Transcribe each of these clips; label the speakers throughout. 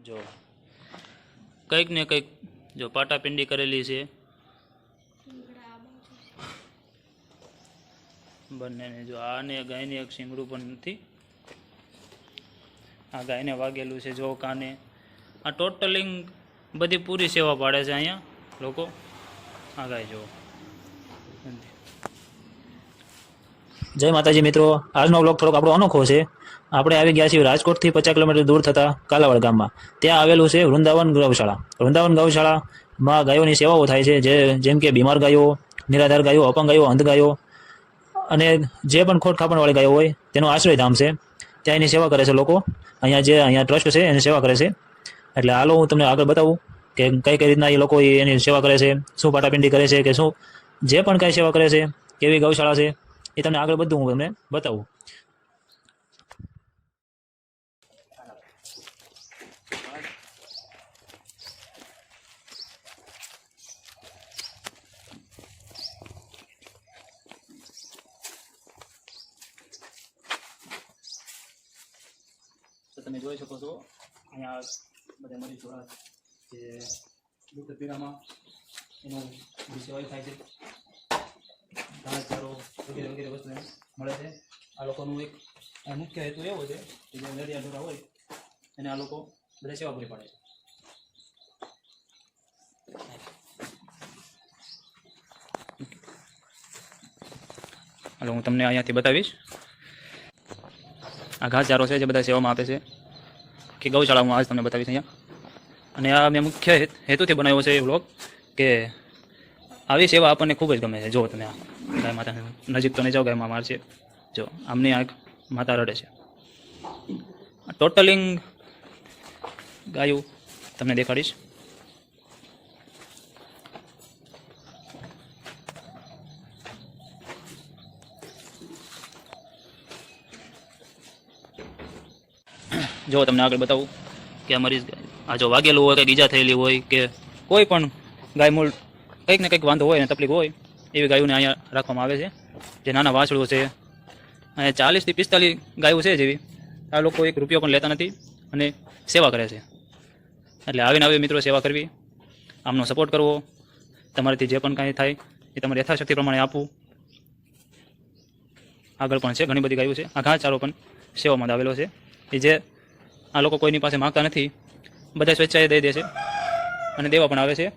Speaker 1: જો કંઈક ને કંઈક જો પાટાપિંડી કરેલી છે બંનેને. જો આને ગાયને એક શીંગડું પણ નથી. આ ગાયને વાગેલું છે જો કાને. આ ટોટલિંગ બધી પૂરી સેવા પાડે છે અહીંયા લોકો. આ ગાય જો. જય માતાજી મિત્રો, આજનો વ્લોગ થોડોક આપણો અનોખો છે. આપણે આવી ગયા છીએ રાજકોટથી 50 કિલોમીટર દૂર થતા કાલાવાડ ગામમાં. ત્યાં આવેલું છે વૃંદાવન ગૌશાળા. વૃંદાવન ગૌશાળામાં ગાયોની સેવાઓ થાય છે, જેમ કે બીમાર ગાયો, નિરાધાર ગાયો, અપંગ ગાયો, અંધ ગાયો અને જે પણ ખોટ ખાપણવાળી ગાયો હોય તેનો આશ્રયધામ છે. ત્યાં એની સેવા કરે છે લોકો. અહીંયા ટ્રસ્ટ છે એની સેવા કરે છે. એટલે હાલો હું તમને આગળ બતાવું કે કઈ કઈ રીતના એ લોકો એની સેવા કરે છે, શું પાટાપિંડી કરે છે કે શું જે પણ કાંઈ સેવા કરે છે, કેવી ગૌશાળા છે, એ તમને આગળ બધું હું તમને બતાવું. તો તમે જોઈ શકો છો અહીંયા બધા મરી જોડા જે દૂધ પીણામાં એનો સેવા થાય છે. ઘાસ ચારો વગેરે વગેરે વસ્તુ મળે છે. આ લોકોનું એક મુખ્ય હેતુ એવો છે કે જે નડિયા ઢોરા હોય એને આ લોકો બધા સેવા પૂરી પાડે છે. હાલો હું તમને અહીંયાથી બતાવીશ. આ ઘાસ ચારો છે જે બધા સેવામાં આપે છે કે ગૌશાળામાં આજ તમને બતાવીશ અહીંયા. અને આ મેં મુખ્ય હેતુથી બનાવ્યો છે એ વ્લોગ કે આવી સેવા આપણને ખૂબ જ ગમે છે. જો તમે આ ગાય માતા નજીક તો નહીં જાઓ, ગાયમાં માર છે જો આમની આંખ માતા રડે છે. ટોટલિંગ ગાયું તમને દેખાડીશ. જો તમને આગળ બતાવું કે આ મરીઝ આ જો વાગેલું હોય, કંઈક ઈજા થયેલી હોય કે કોઈ પણ ગાય મૂળ કંઈક ને કંઈક વાંધો હોય ને તકલીફ હોય એવી ગાયોને અહીંયા રાખવામાં આવે છે. જે નાના વાછડું છે અહીંયા 40 થી 45 ગાયો છે જેવી. આ લોકો 1 રૂપિયો પણ લેતા નથી અને સેવા કરે છે. એટલે આવીને આવી મિત્રો સેવા કરવી, આમનો સપોર્ટ કરવો, તમારાથી જે પણ કાંઈ થાય એ તમારી યથાશક્તિ પ્રમાણે આપવું. આગળ પણ છે ઘણી બધી ગાયો છે. આ ઘાસચારો પણ સેવામાં આવેલો છે એ જે આ લોકો કોઈની પાસે માગતા નથી, બધા સ્વેચ્છાએ દઈ દે છે અને દેવા પણ આવે છે.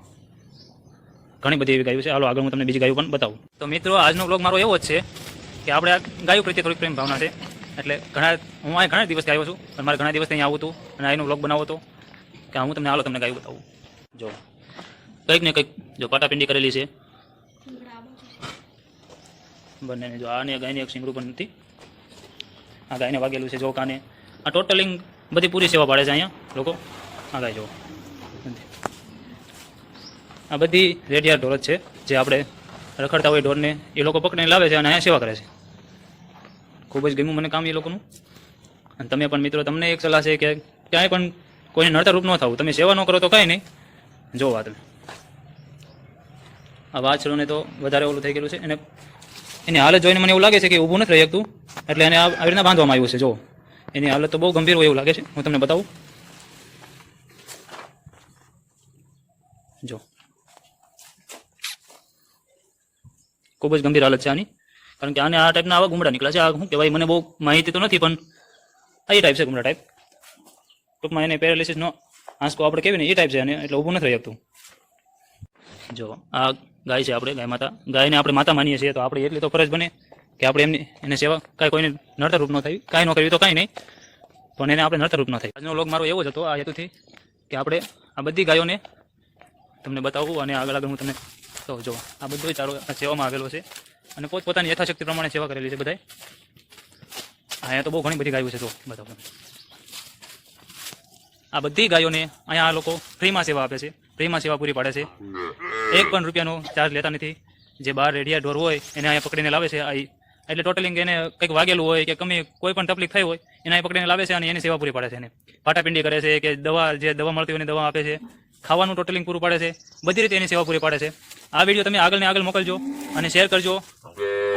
Speaker 1: ઘણી બધી એવી ગાયો છે. હાલો આગળ હું તમને બીજી ગાયો પણ બતાવું. તો મિત્રો આજનો વ્લોગ મારો એવો જ છે કે આપણે આ ગાયો પ્રત્યે થોડીક પ્રેમ ભાવના છે. એટલે હું અહીં ઘણા દિવસથી આવ્યો છું અને મારે ઘણા દિવસથી અહીંયા આવું હતું અને અહીંનો વ્લોગ બનાવો હતો કે હું તમને હાલો તમને ગાયો બતાવું. જો કંઈક ને કંઈક જો પાટાપિંડી કરેલી છે બંનેને. જો આને ગાયને એક શીંગડું પણ નથી. આ ગાયને વાગેલું છે જો કાને. આ ટોટલિંગ બધી પૂરી સેવા પાડે છે અહીંયા લોકો. આ ગાય જો આ બધી રેડિયા ઢોર જ છે જે આપણે રખડતા હોય ઢોરને એ લોકો પકડીને લાવે છે અને અહીંયા સેવા કરે છે. ખૂબ જ ગમ્યું મને કામ એ લોકોનું. અને તમે પણ મિત્રો, તમને એક સલાહ છે કે ક્યાંય પણ કોઈને નડતર રૂપ ન થવું. તમે સેવા ન કરો તો કાંઈ નહીં. જોવા તમે આ વાછરોને તો વધારે ઓલું થઈ ગયેલું છે અને એની હાલત જોઈને મને એવું લાગે છે કે ઊભું નથી રહી શકતું, એટલે એને આવી રીતના બાંધવામાં આવ્યું છે. જો એની હાલત તો બહુ ગંભીર હોય એવું લાગે છે. હું તમને બતાવું. જો ખૂબ જ ગંભીર હાલત છે આની, કારણ કે આને આ ટાઈપના આવા ગુમડા નીકળ્યા છે. આ શું કહેવાય, મને બહુ માહિતી તો નથી પણ આ ટાઈપ છે ગુમડા ટાઈપ. ટૂંકમાં એને પેરાલિસિસનો આંસકો આપણે કહેવાય ને એ ટાઈપ છે અને એટલે ઊભું નથી રહી શકતું. જો આ ગાય છે, આપણે ગાય માતા. ગાયને આપણે માતા માનીએ છીએ તો આપણે એટલી તો ફરજ બને કે આપણે એને સેવા કાંઈ કોઈને નડતરરૂપ ન થાય. કાંઈ ન કરવી તો કાંઈ નહીં, પણ એને આપણે નડતરરૂપ ન થાય. આજનો વ્લોગ મારો એવો જ હતો આ હેતુથી કે આપણે આ બધી ગાયોને તમને બતાવવું અને આગળ હું તમને તો જો આ બધું ચારો સેવામાં આવેલો છે અને પોતપોતાની યથાશક્તિ પ્રમાણે સેવા કરેલી છે બધાય. અહીંયા તો બહુ ઘણી બધી ગાયો છે. જો બતાવો. આ બધી ગાયોને અહીંયા આ લોકો ફ્રીમાં સેવા આપે છે, ફ્રીમાં સેવા પૂરી પાડે છે. 1 પણ રૂપિયાનો ચાર્જ લેતા નથી. જે બહાર રેડિયા ઢોર હોય એને અહીંયા પકડીને લાવે છે. એટલે ટોટલિંગ એને કંઈક વાગેલું હોય કે ગમે કોઈ પણ તકલીફ થઈ હોય એને અહીં પકડીને લાવે છે અને એની સેવા પૂરી પાડે છે. એને પાટાપિંડી કરે છે કે જે દવા મળતી હોય એને દવા આપે છે, ખાવાનું ટોટલિંગ પૂરું પાડે છે, બધી રીતે એની સેવા પૂરી પાડે છે. આ વિડીયો તમે આગળ ને આગળ મોકલજો અને શેર કરજો.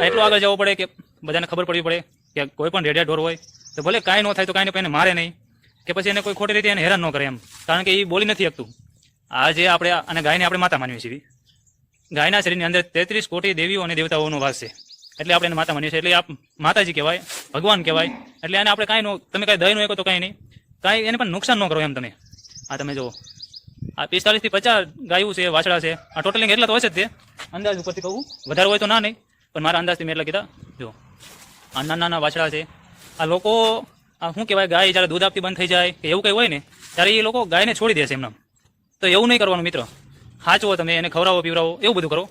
Speaker 1: એટલું આગળ જવું પડે કે બધાને ખબર પડવી પડે કે કોઈ પણ રેડિયા ઢોર હોય તો ભલે કાંઈ ન થાય તો કાંઈ ને કોઈને મારે નહીં, કે પછી એને કોઈ ખોટી રીતે એને હેરાન ન કરે એમ, કારણ કે એ બોલી નથી શકતું. આ જે આપણે અને ગાયને આપણે માતા માનીએ છીએ. ગાયના શરીરની અંદર 33 કોટી દેવીઓ અને દેવતાઓનો વાસ છે, એટલે આપણે એને માતા માનીએ છીએ. એટલે આ માતાજી કહેવાય, ભગવાન કહેવાય. એટલે એને આપણે કાંઈ તમે કાંઈ દઈ ન શકો તો કાંઈ નહીં, કાંઈ એને પણ નુકસાન ન કરો એમ તમે. આ તમે જુઓ, આ 45 થી 50 ગાયું છે, વાછડા છે. આ ટોટલિંગ એટલા તો હશે જ તે, અંદાજ ઉપરથી કહું, વધારે હોય તો ના નહીં, પણ મારા અંદાજથી મેં એટલા કીધા. જો આ નાના નાના વાછડા છે. આ લોકો આ શું કહેવાય, ગાય જ્યારે દૂધ આપતી બંધ થઈ જાય કે એવું કંઈ હોય ને, ત્યારે એ લોકો ગાયને છોડી દેશે એમને. તો એવું નહીં કરવાનું મિત્ર, સાચવો તમે એને, ખવડાવો પીવડાવો, એવું બધું કરો.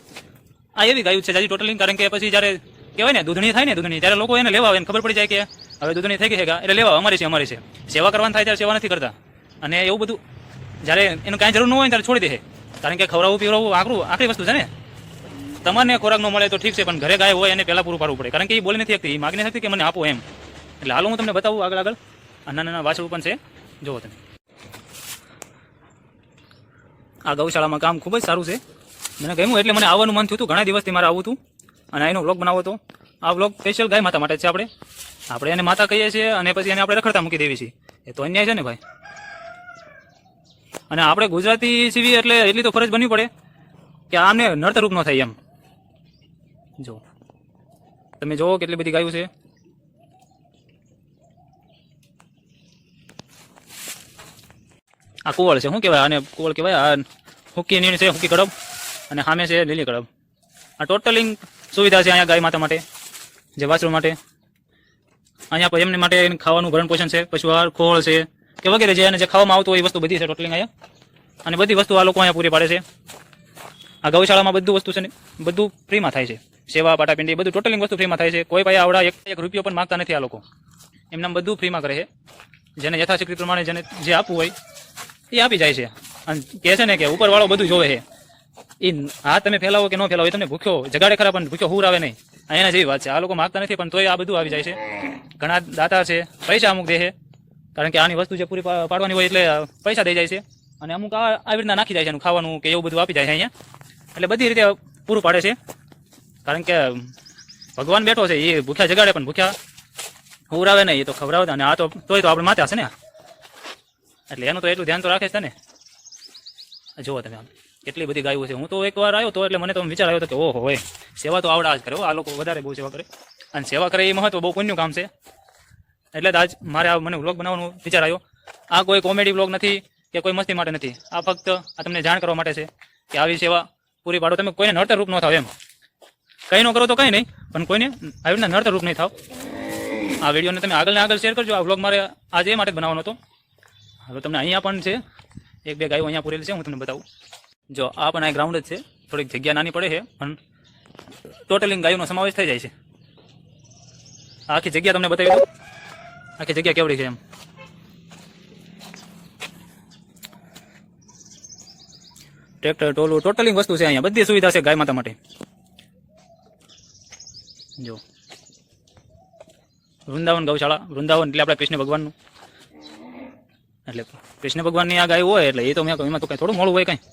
Speaker 1: આ એવી ગાયું છે જાજી ટોટલિંગ, કારણ કે પછી જ્યારે કહેવાય ને દૂધણી થાય ને, દૂધણી ત્યારે લોકો એને લેવા આવે, એને ખબર પડી જાય કે હવે દૂધણી થઈ ગઈ છે, એટલે લેવા અમારી છે. સેવા કરવાની થાય ત્યારે સેવા નથી કરતા, અને એવું બધું જ્યારે એનું કાંઈ જરૂર ન હોય ત્યારે છોડી દે. કારણ કે ખવડાવવું પીવડાવવું આખરી વસ્તુ છે ને. તમને ખોરાક ન મળે તો ઠીક છે, પણ ઘરે ગાય હોય એને પહેલાં પૂરું પાડવું પડે, કારણ કે એ બોલી નથી શકતી, એ માગી નથી કે મને આપો એમ. એટલે હાલો હું તમને બતાવું આગળ. આ નાના નાના વાછડું પણ છે, જુઓ તમે. આ ગૌશાળામાં કામ ખૂબ જ સારું છે, મને ગમ્યું એટલે મને આવવાનું મન થયું હતું. ઘણા દિવસથી મારે આવવું હતું અને અહીંનો વ્લોગ બનાવવો હતો. આ વ્લોગ સ્પેશિયલ ગાય માતા માટે છે. આપણે એને માતા કહીએ છીએ અને પછી એને આપણે રખડતા મૂકી દેવી છીએ, એ તો અન્યાય છે ને ભાઈ. અને આપણે ગુજરાતી સીવી એટલે એટલી તો ફરજ બનવી પડે કે આમને નડતરરૂપ ન થાય એમ. જો તમે જુઓ કેટલી બધી ગાયું છે. આ કુવળ છે, શું કહેવાય આને? કુવળ કહેવાય. આ હુકી નીણ છે, હુકી કડબ, અને સામે છે લીલી કડબ. આ ટોટલિંગ સુવિધા છે અહીંયા ગાય માતા માટે, જે વાછરું માટે. અહીંયા એમને માટે ખાવાનું ભરણ પોષણ છે, પશુ આહાર, ખોળ છે કે વગેરે જે જે ખાવામાં આવતું હોય એ વસ્તુ બધી છે ટોટલિંગ અહીંયા. અને બધી વસ્તુ આ લોકો અહીંયા પૂરી પાડે છે. આ ગૌશાળામાં બધું વસ્તુ છે ને, બધું ફ્રીમાં થાય છે. સેવા, પાટાપિંડી, બધું ટોટલિંગ વસ્તુ ફ્રીમાં થાય છે. કોઈ પાસે આવડા એક રૂપિયો પણ માગતા નથી આ લોકો. એમને બધું ફ્રીમાં કરે છે. જેને યથાશક્તિ પ્રમાણે જેને જે આપવું હોય એ આપી જાય છે. અને કહે છે ને કે ઉપરવાળો બધું જોવે છે. એ હા તમે ફેલાવો કે ન ફેલાવો, એ તમને ભૂખ્યો જગાડે ખરા, પણ ભૂખ્યો હુર આવે નહીં. એના જેવી વાત છે. આ લોકો માગતા નથી, પણ તોય આ બધું આવી જાય છે. ઘણા દાતા છે, પૈસા અમુક દે છે, કારણ કે આની વસ્તુ જે પૂરી પાડવાની હોય એટલે પૈસા દઈ જાય છે. અને અમુક આવી રીતના નાખી જાય છે ખાવાનું કે એવું બધું આપી જાય છે અહીંયા. એટલે બધી રીતે પૂરું પાડે છે, કારણ કે ભગવાન બેઠો છે. એ ભૂખ્યા જગાડે, પણ ભૂખ્યા હુર આવે નહીં, એ તો ખવડાવે. અને આ તો તોય તો આપણે માતા હશે ને, એટલે એનું તો એટલું ધ્યાન તો રાખે છે ને. જુઓ તમે આમ કેટલી બધી ગાયો છે. હું તો એકવાર આવ્યો તો એટલે મને તો વિચાર આવ્યો હતો કે ઓહો હોય, સેવા તો આવડા જ કરે. આ લોકો વધારે બહુ સેવા કરે, અને સેવા કરે એ મહત્વ બહુ પુણ્યનું કામ છે. એટલે જ આજ મારે મને વ્લોગ બનાવવાનો વિચાર આવ્યો. આ કોઈ કોમેડી વ્લોગ નથી કે કોઈ મસ્તી માટે નથી. આ ફક્ત આ તમને જાણ કરવા માટે છે કે આવી સેવા પૂરી પાડો. તમે કોઈને નડતર રૂપ ન થાવ એમ. કંઈ ન કરો તો કંઈ નહીં, પણ કોઈને આવી રીતના નડતર રૂપ નહીં થાવ. આ વિડીયોને તમે આગળ ને આગળ શેર કરજો. આ વ્લોગ મારે આજે એ માટે જ બનાવવાનો હતો. હવે તમને અહીંયા પણ છે, એક બે ગાયો અહીંયા પૂરેલી છે, હું તમને બતાવું. જો આ પણ આ ગ્રાઉન્ડ જ છે. થોડીક જગ્યા નાની પડે છે, પણ ટોટલિંગ ગાયોનો સમાવેશ થઈ જાય છે. આખી જગ્યા તમને બતાવી દઉં, આખી જગ્યા કેવડી છે એમ. ટ્રેક્ટર, ટોલું, ટોટલિંગ વસ્તુ છે અહીંયા. બધી સુવિધા છે ગાય માતા માટે. જો વૃંદાવન ગૌશાળા. વૃંદાવન એટલે આપણા કૃષ્ણ ભગવાનનું. એટલે કૃષ્ણ ભગવાનની આ ગાય હોય એટલે એ તો મેં એમાં તો કંઈ થોડું મોડું હોય કાંઈ.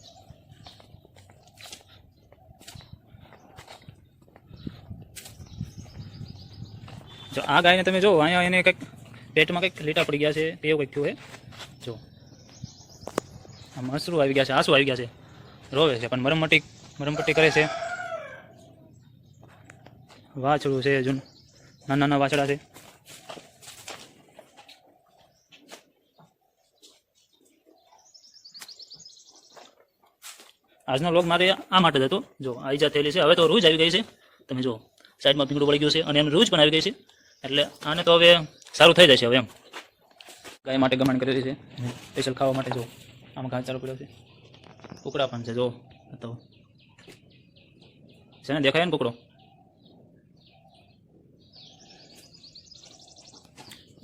Speaker 1: જો આ ગાયને તમે જો અહીંયા એને કંઈક પેટમાં કંઈક લીટા પડી ગયા છે, એવું કંઈક થયું છે. જો આ મસરું આવી ગયા છે, આંસુ આવી ગયા છે, રોવે છે, પણ મરમપટ્ટી કરે છે. વાછડું છે, હજુ નાના નાના વાછડા છે. આજનો વ્લોગ મારે આ માટે જ હતો. જો આ ઈજા થયેલી છે, હવે તો રૂજ આવી ગઈ છે. તમે જો સાઈડમાં પીંગળું પડી ગયું છે, અને એમ રૂજ પણ આવી ગઈ છે. એટલે આને તો હવે સારું થઈ જશે હવે એમ. ગાય માટે ગમણ કરેલી છે, સ્પેશિયલ ખાવા માટે. જો આમાં ઘાસ ચાલુ પડ્યો છે, કુકડા પણ છે. જો તો છે ને, દેખાય ને કુકડો.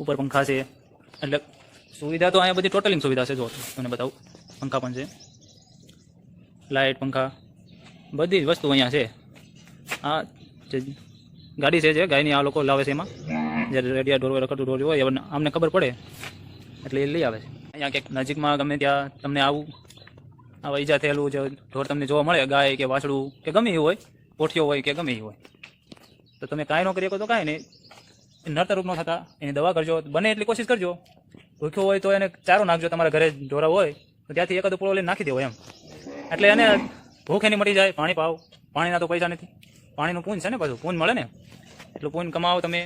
Speaker 1: ઉપર પંખા છે. એટલે સુવિધા તો અહીંયા બધી ટોટલિંગ સુવિધા છે. જો તમને બતાવું, પંખા પણ છે, લાઇટ, પંખા, બધી જ વસ્તુ અહીંયા છે. આ જે ગાડી છે જે ગાયની આ લોકો લાવે છે, એમાં જ્યારે રેડિયા ઢોર હોય, રખડતું ઢોર હોય, અમને ખબર પડે એટલે એ લઈ આવે છે. અહીંયા ક્યાંક નજીકમાં ગમે ત્યાં તમને આવા ઈજા થયેલું જે ઢોર તમને જોવા મળે, ગાય કે વાછડું કે ગમે એવું હોય, પોઠિયો હોય કે ગમે એ હોય, તો તમે કાંઈ ન કરી શકો તો કાંઈ નહીં, નડતર રૂપ ન થતા એની દવા કરજો. બને એટલી કોશિશ કરજો ભૂખ્યો હોય તો એને ચારો નાખજો, તમારા ઘરે ઢોરા હોય તો ત્યાંથી એકાદો પૂળો લઈને નાખી દેવો એમ, એટલે એને ભૂખ એની મટી જાય. પાણી પાવ, પાણીના તો પૈસા નથી, પાણીનું પૂન છે ને, પાછું પૂન મળે ને, એટલું પૂન કમાવો. તમે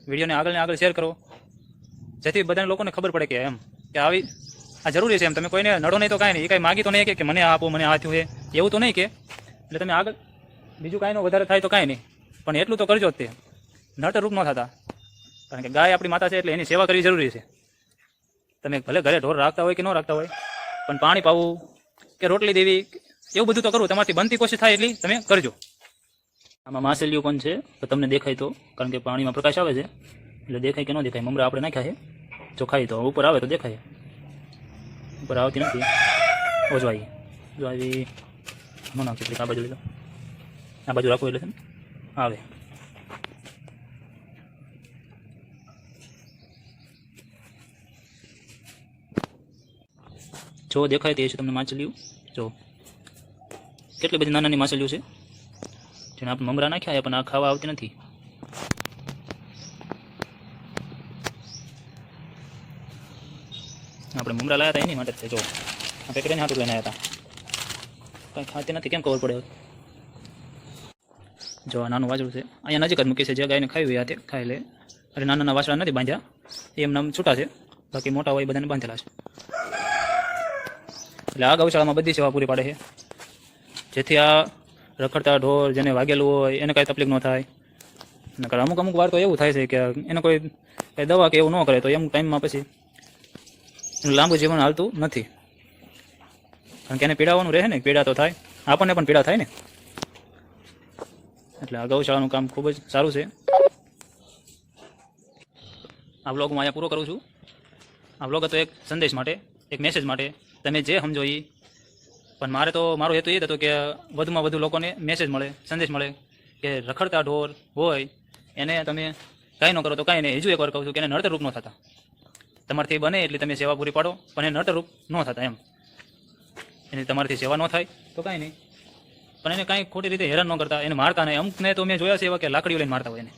Speaker 1: વિડીયોને આગળ ને આગળ શેર કરો, જેથી બધા લોકોને ખબર પડે કે એમ કે આવી આ જરૂરી છે એમ. તમે કોઈને નડો નહીં તો કાંઈ નહીં, એ કાંઈ માગી તો નહીં કે મને આપો, મને આ થયું છે એવું તો નહીં કે, એટલે તમે આગળ બીજું કાંઈ નો વધારે થાય તો કાંઈ નહીં, પણ એટલું તો કરજો જ તે, નડતર રૂપ ન થતા. કારણ કે ગાય આપણી માતા છે એટલે એની સેવા કરવી જરૂરી છે. તમે ભલે ઘરે ઢોર રાખતા હોય કે ન રાખતા હોય, પણ પાણી પાવું કે રોટલી દેવી એવું બધું તો કરવું, તમારાથી બનતી કોશિશ થાય એટલી તમે કરજો. આમાં માછલીઓ પણ છે તો તમને દેખાય તો, કારણ કે પાણીમાં પ્રકાશ આવે છે એટલે દેખાય કે ન દેખાય. મમરા આપણે નાખ્યા છે, જો ખાઈ તો ઉપર આવે તો દેખાય, ઉપર આવતી નથી. ઓજવાઈ જો આવી ન નાખી, આ બાજુ લીધો, આ બાજુ રાખવું એટલે છે ને આવે. જો દેખાય તે છે તમને માછલીઓ, જો કેટલી બધી નાની માછલીઓ છે જેને આપણે મમરા નાખ્યા પણ આ ખાવા આવતી નથી. આપણે મમરા લાવ્યા હતા એની માટે, જો આ પેકેટ હાથું લઈને આવ્યા હતા, કંઈ ખાતી નથી, કેમ ખબર પડે? જો આ નાનું વાછડું છે, અહીંયા નજીક જ મૂકી છે, જે ગાયને ખાવી હોય તે ખાઈ લે. અરે નાના નાના વાછડા નથી બાંધ્યા, એમ નામ છૂટા છે, બાકી મોટા હોય બધાને બાંધેલા છે. એટલે આ ગૌશાળામાં બધી સેવા પૂરી પાડે છે, જેથી આ રખડતા ઢોર જેને વાગેલું હોય એને કાંઈ તકલીફ ન થાય. નકર અમુક વાર તો એવું થાય છે કે એને કોઈ કંઈ દવા કે એવું ન કરે તો એમ ટાઈમમાં પછી એનું લાંબુ જીવન હાલતું નથી, કારણ કે એને પીડાવાનું રહે ને, પીડા તો થાય, આપણને પણ પીડા થાય ને. એટલે આ ગૌશાળાનું કામ ખૂબ જ સારું છે. આ વ્લોગ હું અહીંયા પૂરો કરું છું. આ વ્લોગ હતો એક સંદેશ માટે, એક મેસેજ માટે, તમે જે સમજો એ. પણ મારો હેતુ એ હતો કે વધુમાં વધુ લોકોને મેસેજ મળે, સંદેશ મળે કે રખડતા ઢોર હોય એને તમે કાંઈ ન કરો તો કાંઈ નહીં. હજુ એકવાર કહું છું કે એને નડતરરૂપ ન થતા, તમારાથી બને એટલી તમે સેવા પૂરી પાડો, પણ એને નડતરરૂપ ન થતા એમ. એની તમારાથી સેવા ન થાય તો કાંઈ નહીં, પણ એને કાંઈ ખોટી રીતે હેરાન ન કરતા, એને મારતા નહીં. અમુકને તો મેં જોયા છે એવા કે લાકડીઓ લઈને મારતા હોય, એને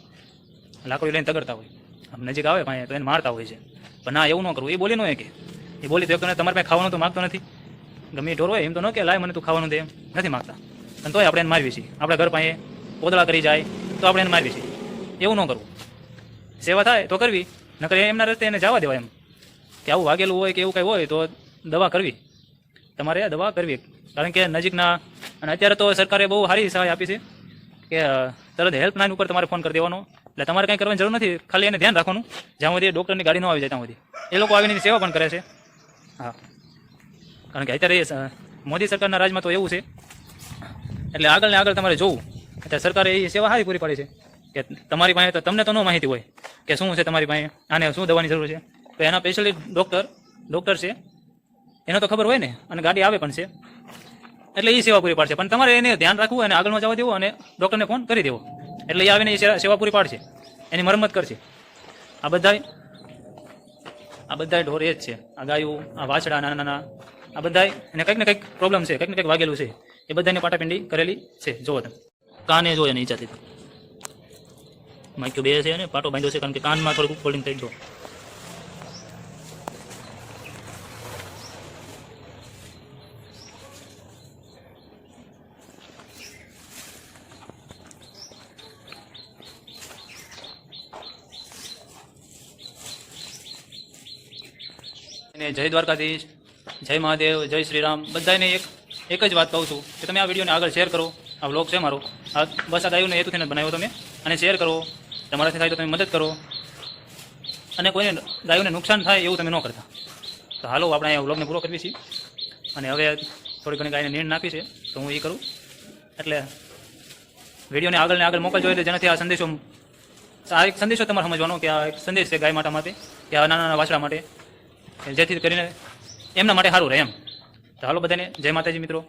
Speaker 1: લાકડીઓ લઈને તગડતા હોય, આમ નજીક આવે પાસે તો એને મારતા હોય છે. પણ ના, એવું ન કરવું. એ બોલી ન કે એ બોલી તો એક તમારે પાસે ખાવાનું તો માગતો નથી, ગમે ઢોર હોય એમ તો ન કે લાય મને તું ખાવાનું દે, એમ નથી માગતા, અને તોય આપણે એને મારવી છીએ. આપણા ઘર પાસે પોદળા કરી જાય તો આપણે એને મારવી છીએ, એવું ન કરવું. સેવા થાય તો કરવી, નકર એમના રસ્તે એને જવા દેવા. એમ કે આવું વાગેલું હોય કે એવું કંઈ હોય તો દવા કરવી, તમારે દવા કરવી. કારણ કે નજીકના, અને અત્યારે તો સરકારે બહુ સારી સહાય આપી છે કે તરત હેલ્પલાઇન ઉપર તમારે ફોન કરી દેવાનો, એટલે તમારે કંઈ કરવાની જરૂર નથી, ખાલી એને ધ્યાન રાખવાનું જ્યાં સુધી ડૉક્ટરની ગાડી ન આવી જાય ત્યાં સુધી. એ લોકો આવીને સેવા પણ કરે છે. હા, કારણ કે અત્યારે મોદી સરકારના રાજમાં તો એવું છે, એટલે આગળ ને આગળ તમારે જોવું. અત્યારે સરકારે એ સેવા સારી પૂરી પાડી છે કે તમારી પાસે તો તમને તો ન માહિતી હોય કે શું છે તમારી પાસે, આને શું દવાની જરૂર છે, તો એના સ્પેશિયલી ડૉક્ટર છે, એનો તો ખબર હોય ને, અને ગાડી આવે પણ છે, એટલે એ સેવા પૂરી પાડશે. પણ તમારે એને ધ્યાન રાખવું અને આગળ ન જવા દેવું, અને ડૉક્ટરને ફોન કરી દેવો, એટલે એ આવીને એ સેવા પૂરી પાડશે, એની મરમ્મત કરશે. આ બધા ઢોર એ જ છે, આ ગાયું, આ વાછડા નાના નાના, આ બધા એને કંઈક ને કંઈક પ્રોબ્લેમ છે, કંઈક ને કંઈક વાગેલું છે, એ બધાને પાટાપિંડી કરેલી છે. જોવો તમે કાને જો એને ઈચ્છાથી માઇક્યો બે છે અને પાટો બાંધ્યો છે, કારણ કે કાનમાં થોડુંક ફોલ્ડિંગ થઈ ગયો. જય દ્વારકાધીશ, જય મહાદેવ, જય શ્રી રામ. બધાને એક જ વાત કહું છું કે તમે આ વિડીયોને આગળ શેર કરો. આ વ્લોગ છે મારો, બસ આ ગાયોને હેતુથી બનાવ્યો તમે, અને શેર કરો. તમારાથી થાય તો તમે મદદ કરો, અને કોઈને ગાયોને નુકસાન થાય એવું તમે ન કરતા. તો હાલો આપણે અહીંયા વ્લોગને પૂરો કરવી છીએ, અને હવે થોડી ઘણી ગાયને નીણ નાખી છે તો હું એ કરું. એટલે વિડીયોને આગળ ને આગળ મોકલજો, એટલે જેનાથી આ એક સંદેશો તમારે સમજવાનો કે આ એક સંદેશ છે ગાય માટે, કે આ નાના નાના વાછડા માટે, જેથી કરીને એમના માટે સારું રહે એમ. તો હાલો બધાને જય માતાજી મિત્રો.